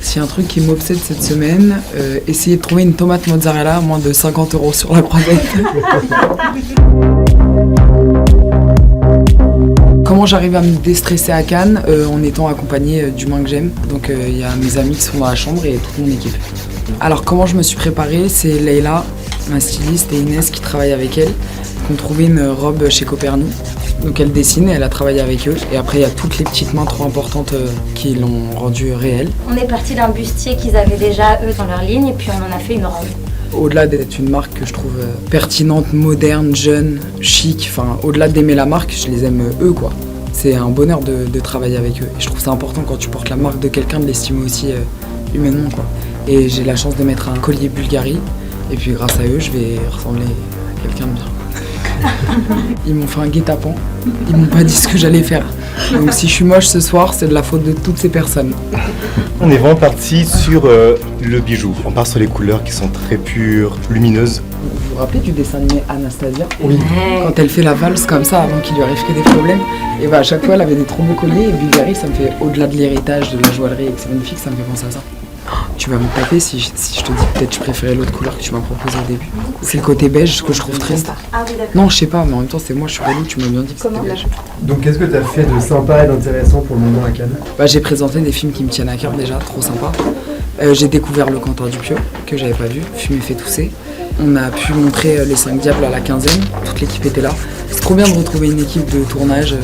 S'il y a un truc qui m'obsède cette semaine, essayer de trouver une tomate mozzarella à moins de 50 € sur la croisette. Comment j'arrive à me déstresser à Cannes en étant accompagnée d'humains que j'aime. Donc il y a mes amis qui sont dans la chambre et toute mon équipe. Alors comment je me suis préparée, c'est Leïla, ma styliste, et Inès qui travaillent avec elle, qui ont trouvé une robe chez Copernic. Donc elle dessine et elle a travaillé avec eux. Et après il y a toutes les petites mains trop importantes qui l'ont rendue réelle. On est parti d'un bustier qu'ils avaient déjà eux dans leur ligne et puis on en a fait une robe. Au-delà d'être une marque que je trouve pertinente, moderne, jeune, chic, enfin au-delà d'aimer la marque, je les aime eux quoi. C'est un bonheur de travailler avec eux. Et je trouve ça important quand tu portes la marque de quelqu'un de l'estimer aussi humainement quoi. Et j'ai la chance de mettre un collier Bulgari et puis grâce à eux je vais ressembler à quelqu'un de bien. Ils m'ont fait un guet-apens, ils m'ont pas dit ce que j'allais faire. Donc si je suis moche ce soir, c'est de la faute de toutes ces personnes. On est vraiment parti sur le bijou. On part sur les couleurs qui sont très pures, lumineuses. Vous vous rappelez du dessin animé Anastasia? Oui. Quand elle fait la valse comme ça avant qu'il lui arrive que des problèmes, et bah à chaque fois elle avait des trop beaux colliers et Bulgari ça me fait au-delà de l'héritage, de la joaillerie et que c'est magnifique, ça me fait penser à ça. Tu vas me taper si je te dis peut-être je préférais l'autre couleur que tu m'as proposé au début. C'est le côté beige que je trouve triste. Ah oui, d'accord. Non, je sais pas, mais en même temps c'est moi, je suis relou, tu m'as bien dit que c'était beige. Donc qu'est-ce que tu as fait de sympa et d'intéressant pour le moment à Cannes? Bah, j'ai présenté des films qui me tiennent à cœur déjà, trop sympa. J'ai découvert Le Quentin Dupieux, que j'avais pas vu, Fumer fait tousser. On a pu montrer Les 5 Diables à la 15e, toute l'équipe était là. C'est trop bien de retrouver une équipe de tournage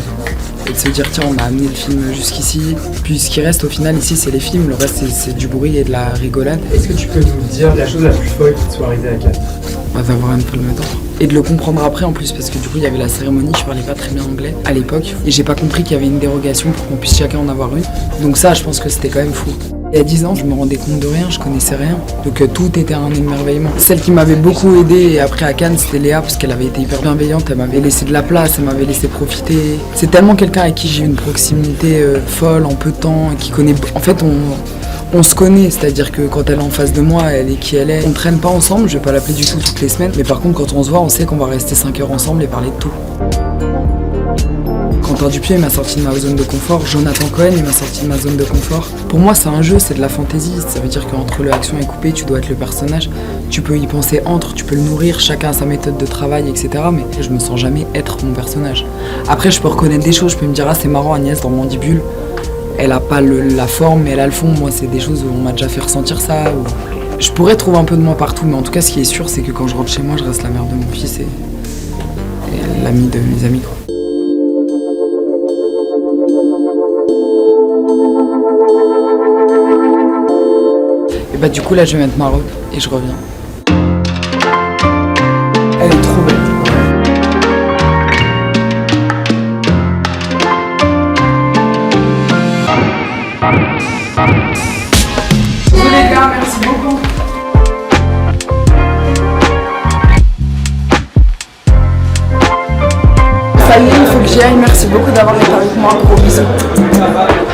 et de se dire tiens on a amené le film jusqu'ici. Puis ce qui reste au final ici c'est les films, le reste c'est du bruit et de la rigolade. Est-ce que tu peux nous dire la chose la plus folle qui te soit arrivée à Cannes? D'avoir une palme d'or. Et de le comprendre après en plus parce que du coup il y avait la cérémonie, je parlais pas très bien anglais à l'époque et j'ai pas compris qu'il y avait une dérogation pour qu'on puisse chacun en avoir une. Donc ça je pense que c'était quand même fou. Il y a 10 ans je me rendais compte de rien, je connaissais rien. Donc tout était un émerveillement. Celle qui m'avait beaucoup aidé et après à Cannes c'était Léa parce qu'elle avait été hyper bienveillante, elle m'avait laissé de la place, elle m'avait laissé profiter. C'est tellement quelqu'un avec qui j'ai eu une proximité folle en peu de temps, qui connaît... En fait on se connaît, c'est-à-dire que quand elle est en face de moi, elle est qui elle est. On traîne pas ensemble, je vais pas l'appeler du tout toutes les semaines, mais par contre quand on se voit, on sait qu'on va rester 5 heures ensemble et parler de tout. Quentin Dupieux m'a sorti de ma zone de confort, Jonathan Cohen m'a sorti de ma zone de confort. Pour moi c'est un jeu, c'est de la fantaisie, ça veut dire qu'entre l'action et coupé, tu dois être le personnage, tu peux y penser tu peux le nourrir, chacun a sa méthode de travail, etc. Mais je me sens jamais être mon personnage. Après je peux reconnaître des choses, je peux me dire ah c'est marrant Agnès dans Mandibule. Elle a pas la forme, mais elle a le fond. Moi, c'est des choses où on m'a déjà fait ressentir ça. Je pourrais trouver un peu de moi partout, mais en tout cas, ce qui est sûr, c'est que quand je rentre chez moi, je reste la mère de mon fils et l'amie de mes amis, quoi. Et bah, du coup, là, je vais mettre ma robe et je reviens. Elle est trop belle. Les gars, merci beaucoup. Ça y est, il faut que j'y aille. Merci beaucoup d'avoir été avec moi. Gros bisous.